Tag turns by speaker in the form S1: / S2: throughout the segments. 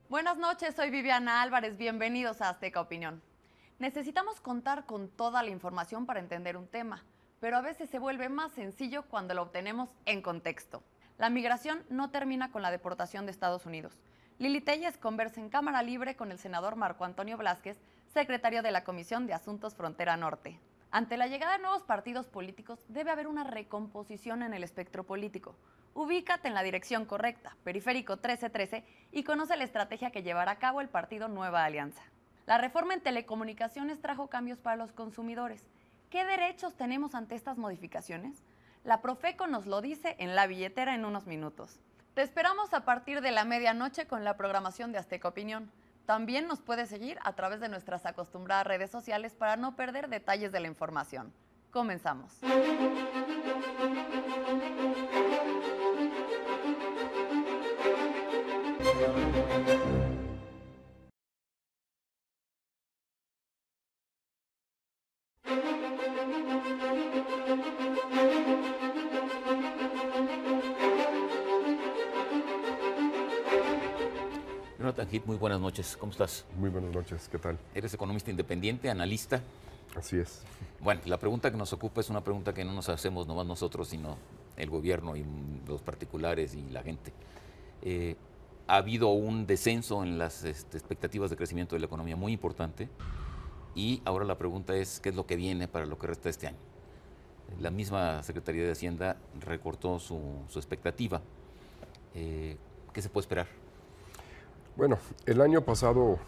S1: Buenas noches, soy Viviana Álvarez, bienvenidos a Azteca Opinión. Necesitamos contar con toda la información para entender un tema, pero a veces se vuelve más sencillo cuando lo obtenemos en contexto. La migración no termina con la deportación de Estados Unidos. Lili Telles conversa en cámara libre con el senador Marco Antonio Blázquez, secretario de la Comisión de Asuntos Frontera Norte. Ante la llegada de nuevos partidos políticos, debe haber una recomposición en el espectro político. Ubícate en la dirección correcta, Periférico 1313, y conoce la estrategia que llevará a cabo el partido Nueva Alianza. La reforma en telecomunicaciones trajo cambios para los consumidores. ¿Qué derechos tenemos ante estas modificaciones? La Profeco nos lo dice en La Billetera en unos minutos. Te esperamos a partir de la medianoche con la programación de Azteca Opinión. También nos puedes seguir a través de nuestras acostumbradas redes sociales para no perder detalles de la información. Comenzamos.
S2: Jonathan Heath, muy buenas noches. ¿Cómo estás?
S3: Muy buenas noches, ¿qué tal?
S2: Eres economista independiente, analista.
S3: Así es.
S2: Bueno, la pregunta que nos ocupa es una pregunta que no nos hacemos nomás nosotros, sino el gobierno y los particulares y la gente. Ha habido un descenso en las expectativas de crecimiento de la economía muy importante y ahora la pregunta es ¿qué es lo que viene para lo que resta de este año? La misma Secretaría de Hacienda recortó su expectativa. ¿Qué se puede esperar?
S3: Bueno, el año pasado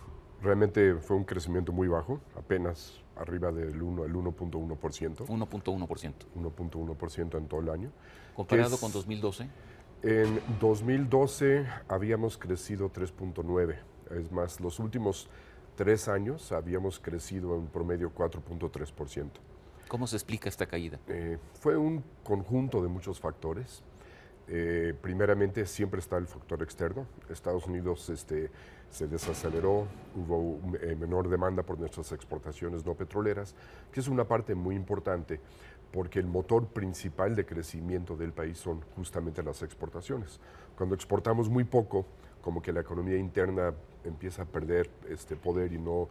S3: realmente fue un crecimiento muy bajo, apenas arriba del 1.1%.
S2: 1.1%.
S3: 1.1% en todo el año.
S2: ¿Comparado con 2012?
S3: En 2012 habíamos crecido 3.9%. Es más, los últimos 3 años habíamos crecido en promedio 4.3%.
S2: ¿Cómo se explica esta caída?
S3: Fue un conjunto de muchos factores. Primeramente siempre está el factor externo. Estados Unidos se desaceleró, hubo menor demanda por nuestras exportaciones no petroleras, que es una parte muy importante porque el motor principal de crecimiento del país son justamente las exportaciones. Cuando exportamos muy poco, como que la economía interna empieza a perder poder y no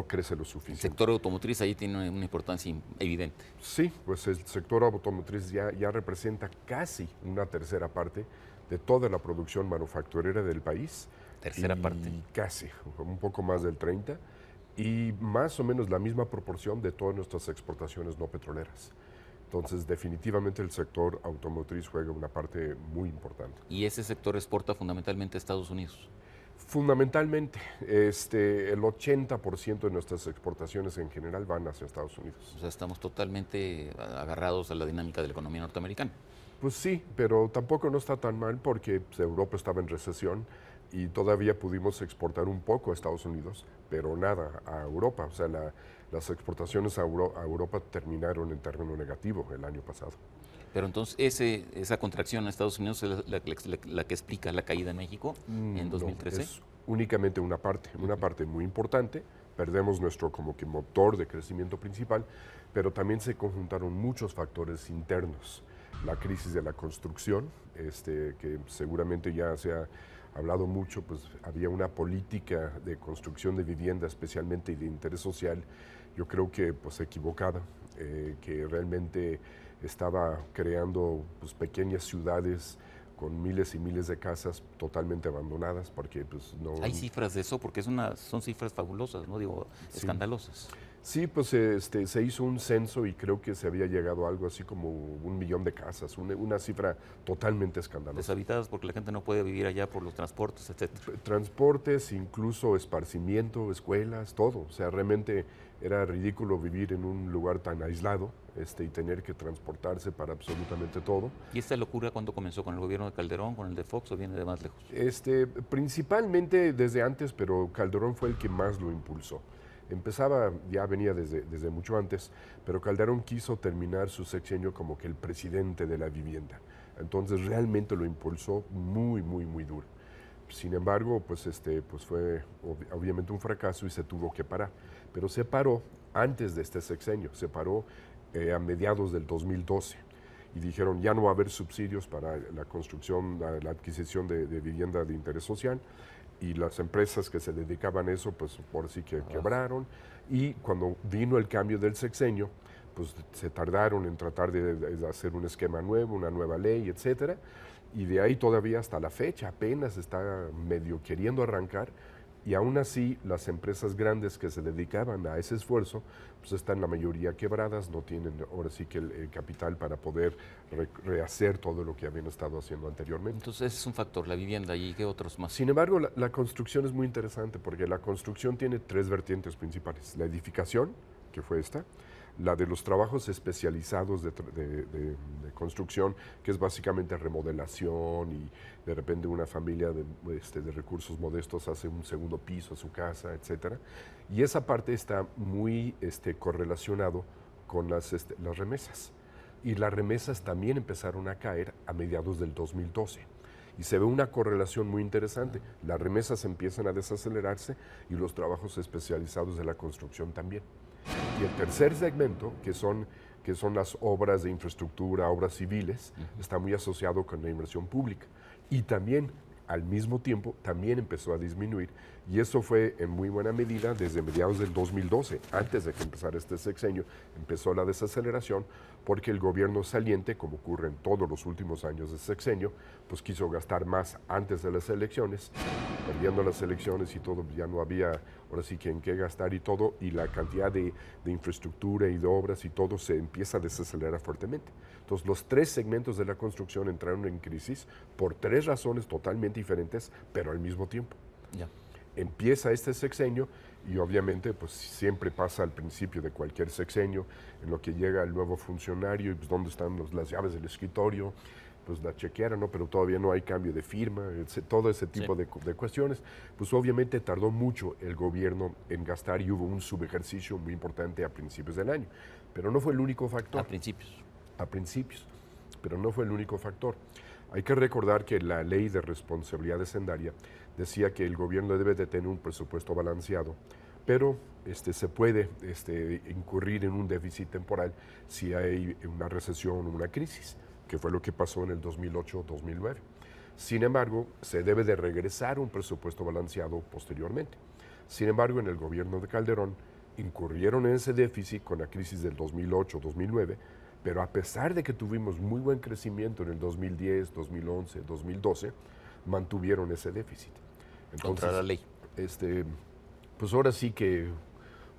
S3: crece lo suficiente.
S2: El sector automotriz ahí tiene una importancia evidente.
S3: Sí, pues el sector automotriz ya representa casi una tercera parte de toda la producción manufacturera del país.
S2: Tercera parte.
S3: Casi, un poco más del 30%, y más o menos la misma proporción de todas nuestras exportaciones no petroleras. Entonces, definitivamente el sector automotriz juega una parte muy importante.
S2: ¿Y ese sector exporta fundamentalmente a Estados Unidos?
S3: Fundamentalmente, el 80% de nuestras exportaciones en general van hacia Estados Unidos.
S2: O sea, estamos totalmente agarrados a la dinámica de la economía norteamericana.
S3: Pues sí, pero tampoco no está tan mal porque Europa estaba en recesión y todavía pudimos exportar un poco a Estados Unidos, pero nada a Europa. O sea, las exportaciones a Europa terminaron en terreno negativo el año pasado.
S2: Pero entonces esa contracción en Estados Unidos es la que explica la caída en México en 2013.
S3: No, es únicamente una parte muy importante. Perdemos nuestro como que motor de crecimiento principal, pero también se conjuntaron muchos factores internos. La crisis de la construcción, que seguramente ya se ha hablado mucho, pues había una política de construcción de vivienda, especialmente de interés social, yo creo que pues equivocada, que realmente estaba creando pues, pequeñas ciudades con miles y miles de casas totalmente abandonadas porque pues no...
S2: ¿Hay cifras de eso? Porque son cifras fabulosas, no digo escandalosas.
S3: Sí, pues se hizo un censo y creo que se había llegado a algo así como 1 millón de casas, una cifra totalmente escandalosa.
S2: Deshabitadas porque la gente no puede vivir allá por los transportes, etc.
S3: Transportes, incluso esparcimiento, escuelas, todo. O sea, realmente era ridículo vivir en un lugar tan aislado y tener que transportarse para absolutamente todo.
S2: ¿Y esta locura cuándo comenzó? ¿Con el gobierno de Calderón, con el de Fox o viene de más lejos?
S3: Principalmente desde antes, pero Calderón fue el que más lo impulsó. Ya venía desde mucho antes, pero Calderón quiso terminar su sexenio como que el presidente de la vivienda. Entonces realmente lo impulsó muy, muy, muy duro. Sin embargo, pues fue obviamente un fracaso y se tuvo que parar. Pero se paró antes de este sexenio, se paró a mediados del 2012. y dijeron ya no va a haber subsidios para la construcción, la adquisición de vivienda de interés social, y las empresas que se dedicaban a eso, pues por sí que quebraron, y cuando vino el cambio del sexenio, pues se tardaron en tratar de hacer un esquema nuevo, una nueva ley, etcétera, y de ahí todavía hasta la fecha apenas está medio queriendo arrancar, y aún así las empresas grandes que se dedicaban a ese esfuerzo, pues están la mayoría quebradas, no tienen ahora sí que el capital para poder rehacer todo lo que habían estado haciendo anteriormente.
S2: Entonces ese es un factor, la vivienda, ¿y qué otros más?
S3: Sin embargo, la construcción es muy interesante porque la construcción tiene tres vertientes principales. La edificación, que fue esta, la de los trabajos especializados de construcción, que es básicamente remodelación, y de repente una familia de recursos modestos hace un segundo piso a su casa, etcétera. Y esa parte está muy correlacionado con las remesas. Y las remesas también empezaron a caer a mediados del 2012. Y se ve una correlación muy interesante. Las remesas empiezan a desacelerarse y los trabajos especializados de la construcción también. Y el tercer segmento, que son las obras de infraestructura, obras civiles, está muy asociado con la inversión pública. Y también, al mismo tiempo, también empezó a disminuir. Y eso fue en muy buena medida desde mediados del 2012, antes de que empezara este sexenio, empezó la desaceleración, porque el gobierno saliente, como ocurre en todos los últimos años de sexenio, pues quiso gastar más antes de las elecciones, perdiendo las elecciones y todo, ya no había ahora sí que en qué gastar y todo, y la cantidad de infraestructura y de obras y todo se empieza a desacelerar fuertemente. Entonces los tres segmentos de la construcción entraron en crisis por tres razones totalmente diferentes, pero al mismo tiempo.
S2: Ya.
S3: Empieza este sexenio y obviamente pues siempre pasa al principio de cualquier sexenio, en lo que llega el nuevo funcionario y pues dónde están las llaves del escritorio, pues la chequeara, ¿no? Pero todavía no hay cambio de firma, todo ese tipo de cuestiones. Pues obviamente tardó mucho el gobierno en gastar y hubo un subejercicio muy importante a principios del año, pero no fue el único factor. A principios, pero no fue el único factor. Hay que recordar que la ley de responsabilidad hacendaria decía que el gobierno debe de tener un presupuesto balanceado, pero se puede incurrir en un déficit temporal si hay una recesión o una crisis, que fue lo que pasó en el 2008-2009. Sin embargo, se debe de regresar a un presupuesto balanceado posteriormente. Sin embargo, en el gobierno de Calderón incurrieron en ese déficit con la crisis del 2008-2009, pero a pesar de que tuvimos muy buen crecimiento en el 2010, 2011, 2012, mantuvieron ese déficit.
S2: Entonces, contra la ley.
S3: Pues ahora sí que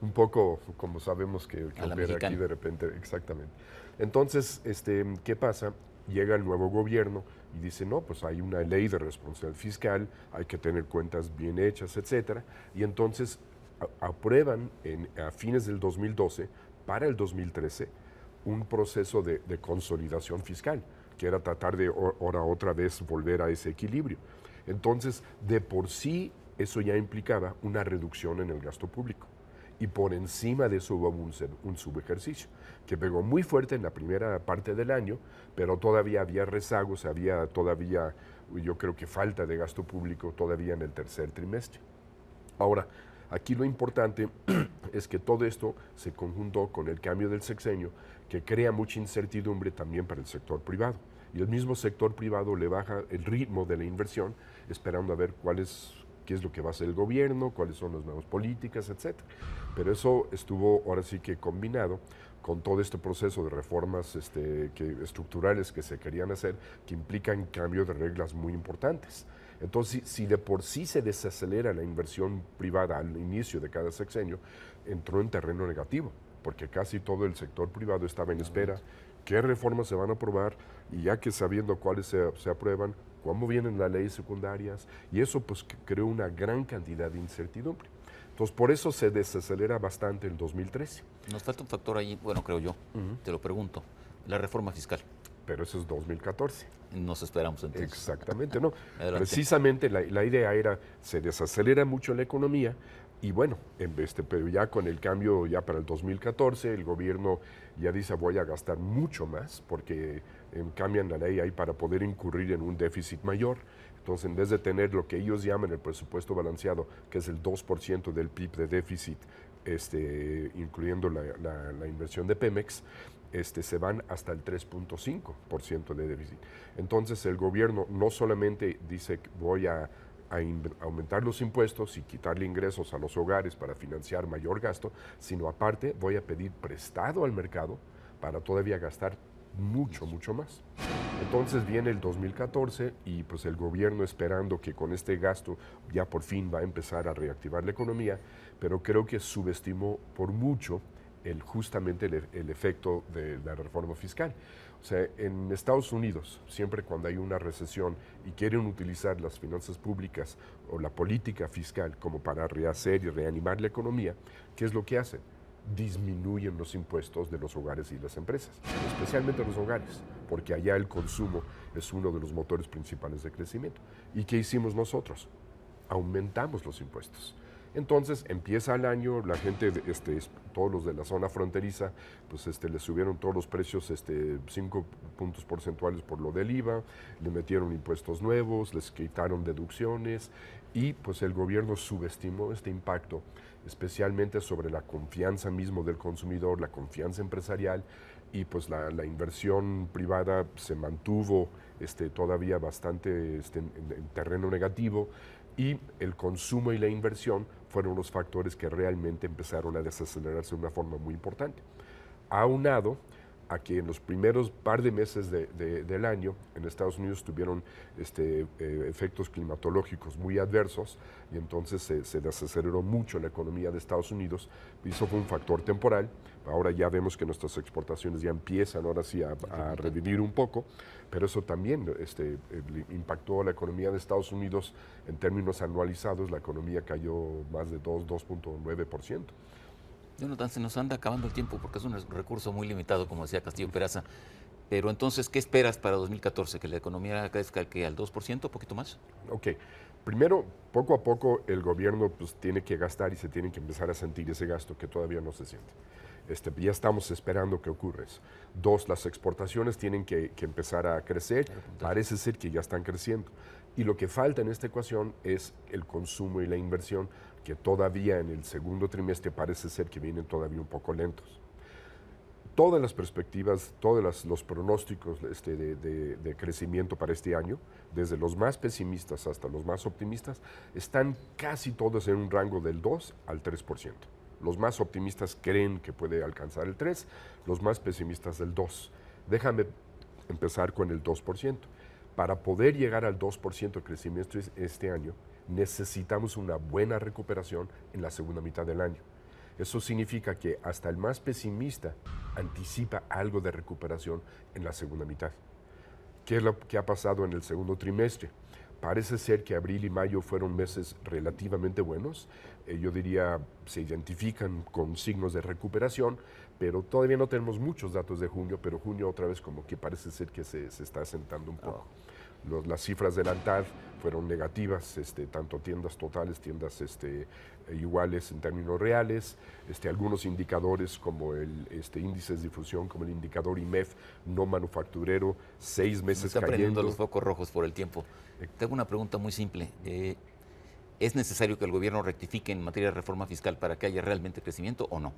S3: un poco, como sabemos que opera aquí de repente, exactamente. Entonces, ¿qué pasa? Llega el nuevo gobierno y dice, no, pues hay una ley de responsabilidad fiscal, hay que tener cuentas bien hechas, etcétera. Y entonces aprueban a fines del 2012, para el 2013, un proceso de consolidación fiscal, que era tratar de ahora otra vez volver a ese equilibrio. Entonces, de por sí, eso ya implicaba una reducción en el gasto público. Y por encima de eso hubo un subejercicio, que pegó muy fuerte en la primera parte del año, pero todavía había rezagos, había todavía, yo creo que falta de gasto público todavía en el tercer trimestre. Ahora, aquí lo importante es que todo esto se conjuntó con el cambio del sexenio, que crea mucha incertidumbre también para el sector privado. Y el mismo sector privado le baja el ritmo de la inversión, esperando a ver qué es lo que va a hacer el gobierno, cuáles son las nuevas políticas, etc. Pero eso estuvo ahora sí que combinado con todo este proceso de reformas estructurales que se querían hacer, que implican cambio de reglas muy importantes. Entonces, si de por sí se desacelera la inversión privada al inicio de cada sexenio, entró en terreno negativo, porque casi todo el sector privado estaba en espera, qué reformas se van a aprobar, y ya que sabiendo cuáles se aprueban, cómo vienen las leyes secundarias, y eso pues creó una gran cantidad de incertidumbre. Entonces, por eso se desacelera bastante el 2013.
S2: Nos falta un factor ahí, bueno, creo yo, te lo pregunto, la reforma fiscal.
S3: Pero eso es 2014.
S2: Nos esperamos entonces.
S3: Exactamente, ¿no? Precisamente la idea era, se desacelera mucho la economía, y bueno, pero ya con el cambio ya para el 2014, el gobierno ya dice voy a gastar mucho más, porque cambian la ley ahí para poder incurrir en un déficit mayor. Entonces, en vez de tener lo que ellos llaman el presupuesto balanceado, que es el 2% del PIB de déficit incluyendo la inversión de Pemex, se van hasta el 3.5% de déficit. Entonces el gobierno no solamente dice que voy a aumentar los impuestos y quitarle ingresos a los hogares para financiar mayor gasto, sino aparte voy a pedir prestado al mercado para todavía gastar mucho, mucho más. Entonces viene el 2014 y pues el gobierno esperando que con este gasto ya por fin va a empezar a reactivar la economía, pero creo que subestimó por mucho justamente el efecto de la reforma fiscal. O sea, en Estados Unidos, siempre cuando hay una recesión y quieren utilizar las finanzas públicas o la política fiscal como para rehacer y reanimar la economía, ¿qué es lo que hacen? Disminuyen los impuestos de los hogares y las empresas, especialmente los hogares, porque allá el consumo es uno de los motores principales de crecimiento. ¿Y qué hicimos nosotros? Aumentamos los impuestos. Entonces empieza el año, la gente, todos los de la zona fronteriza, pues le subieron todos los precios 5 puntos porcentuales por lo del IVA, le metieron impuestos nuevos, les quitaron deducciones y pues el gobierno subestimó este impacto, especialmente sobre la confianza mismo del consumidor, la confianza empresarial y pues la inversión privada se mantuvo todavía bastante en terreno negativo. Y el consumo y la inversión fueron los factores que realmente empezaron a desacelerarse de una forma muy importante. Aunado a que en los primeros par de meses del año en Estados Unidos tuvieron efectos climatológicos muy adversos y entonces se desaceleró mucho la economía de Estados Unidos y eso fue un factor temporal. Ahora ya vemos que nuestras exportaciones ya empiezan ahora sí a revivir un poco, pero eso también impactó a la economía de Estados Unidos en términos anualizados. La economía cayó más de 2.9%.
S2: Jonathan, se nos anda acabando el tiempo porque es un recurso muy limitado, como decía Castillo Peraza. Pero entonces, ¿qué esperas para 2014? ¿Que la economía crezca al 2%, un poquito más?
S3: Ok. Primero, poco a poco el gobierno pues, tiene que gastar y se tiene que empezar a sentir ese gasto que todavía no se siente. Ya estamos esperando que ocurra eso. Dos, las exportaciones tienen que empezar a crecer. Parece ser que ya están creciendo. Y lo que falta en esta ecuación es el consumo y la inversión, que todavía en el segundo trimestre parece ser que vienen todavía un poco lentos. Todas las perspectivas, todos los pronósticos de crecimiento para este año, desde los más pesimistas hasta los más optimistas, están casi todos en un rango del 2 al 3%. Los más optimistas creen que puede alcanzar el 3%, los más pesimistas el 2%. Déjame empezar con el 2%. Para poder llegar al 2% de crecimiento este año, necesitamos una buena recuperación en la segunda mitad del año. Eso significa que hasta el más pesimista anticipa algo de recuperación en la segunda mitad. ¿Qué es lo que ha pasado en el segundo trimestre? Parece ser que abril y mayo fueron meses relativamente buenos. Yo diría, se identifican con signos de recuperación, pero todavía no tenemos muchos datos de junio, pero junio otra vez como que parece ser que se está asentando un poco. Las cifras de la ANTAD fueron negativas, tanto tiendas totales, tiendas iguales en términos reales, algunos indicadores como el índice de difusión, como el indicador IMEF no manufacturero, 6 meses
S2: está
S3: cayendo.
S2: prendiendo los focos rojos por el tiempo. Tengo una pregunta muy simple. ¿Es necesario que el gobierno rectifique en materia de reforma fiscal para que haya realmente crecimiento o no?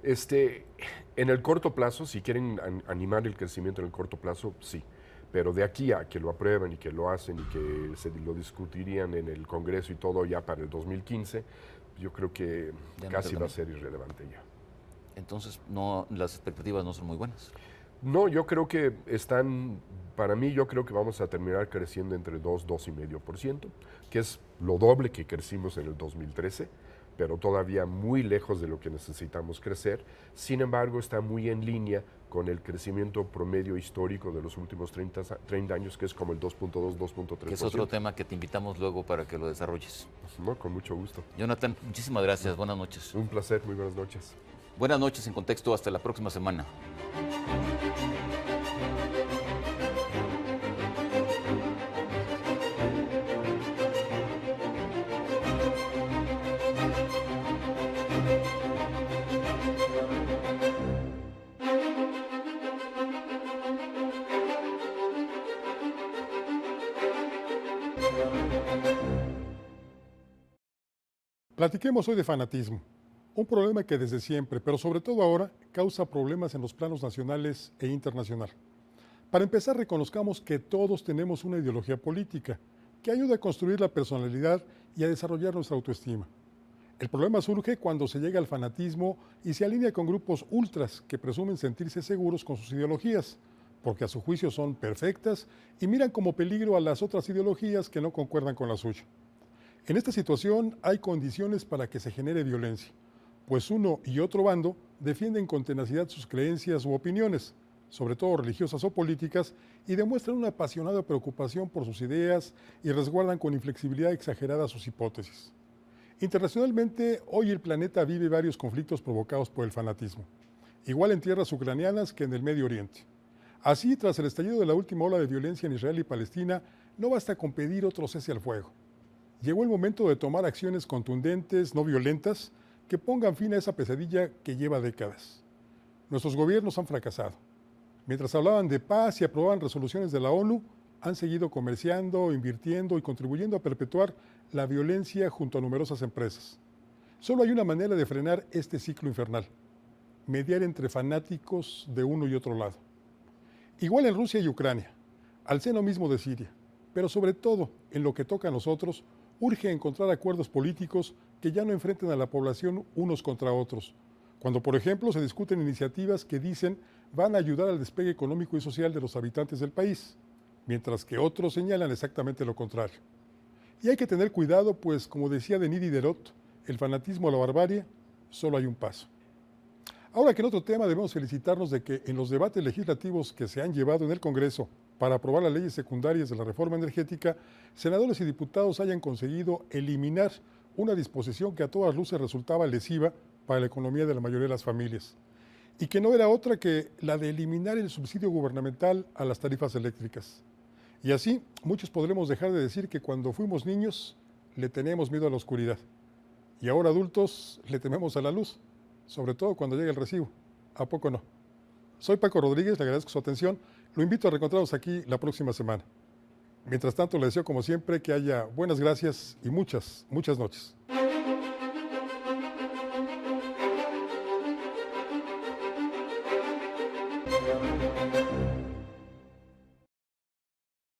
S3: En el corto plazo, si quieren animar el crecimiento en el corto plazo, sí. Pero de aquí a que lo aprueben y que lo hacen y que se lo discutirían en el Congreso y todo ya para el 2015, yo creo que ya casi va a ser irrelevante ya.
S2: Entonces, las expectativas no son muy buenas.
S3: No, yo creo que para mí yo creo que vamos a terminar creciendo entre 2.5%, que es lo doble que crecimos en el 2013, pero todavía muy lejos de lo que necesitamos crecer. Sin embargo, está muy en línea con el crecimiento promedio histórico de los últimos 30 años, que es como el 2.2, 2.3%.
S2: Que es otro tema que te invitamos luego para que lo desarrolles.
S3: No, con mucho gusto.
S2: Jonathan, muchísimas gracias. Buenas noches.
S3: Un placer. Muy buenas noches.
S2: Buenas noches en Contexto. Hasta la próxima semana.
S4: Platiquemos hoy de fanatismo. Un problema que desde siempre, pero sobre todo ahora, causa problemas en los planos nacionales e internacional. Para empezar, reconozcamos que todos tenemos una ideología política que ayuda a construir la personalidad y a desarrollar nuestra autoestima. El problema surge cuando se llega al fanatismo y se alinea con grupos ultras que presumen sentirse seguros con sus ideologías, porque a su juicio son perfectas y miran como peligro a las otras ideologías que no concuerdan con la suya. En esta situación hay condiciones para que se genere violencia, pues uno y otro bando defienden con tenacidad sus creencias u opiniones, sobre todo religiosas o políticas, y demuestran una apasionada preocupación por sus ideas y resguardan con inflexibilidad exagerada sus hipótesis. Internacionalmente, hoy el planeta vive varios conflictos provocados por el fanatismo, igual en tierras ucranianas que en el Medio Oriente. Así, tras el estallido de la última ola de violencia en Israel y Palestina, no basta con pedir otro cese al fuego. Llegó el momento de tomar acciones contundentes, no violentas, que pongan fin a esa pesadilla que lleva décadas. Nuestros gobiernos han fracasado. Mientras hablaban de paz y aprobaban resoluciones de la ONU, han seguido comerciando, invirtiendo y contribuyendo a perpetuar la violencia junto a numerosas empresas. Solo hay una manera de frenar este ciclo infernal: mediar entre fanáticos de uno y otro lado. Igual en Rusia y Ucrania, al seno mismo de Siria, pero sobre todo en lo que toca a nosotros, urge encontrar acuerdos políticos que ya no enfrenten a la población unos contra otros, cuando por ejemplo se discuten iniciativas que dicen van a ayudar al despegue económico y social de los habitantes del país, mientras que otros señalan exactamente lo contrario. Y hay que tener cuidado, pues como decía Denis Diderot, el fanatismo a la barbarie, solo hay un paso. Ahora que en otro tema debemos felicitarnos de que en los debates legislativos que se han llevado en el Congreso para aprobar las leyes secundarias de la reforma energética, senadores y diputados hayan conseguido eliminar una disposición que a todas luces resultaba lesiva para la economía de la mayoría de las familias, y que no era otra que la de eliminar el subsidio gubernamental a las tarifas eléctricas. Y así, muchos podremos dejar de decir que cuando fuimos niños le teníamos miedo a la oscuridad, y ahora adultos le tememos a la luz, sobre todo cuando llega el recibo. ¿A poco no? Soy Paco Rodríguez, le agradezco su atención, lo invito a reencontrarnos aquí la próxima semana. Mientras tanto, le deseo como siempre que haya buenas gracias y muchas, muchas noches.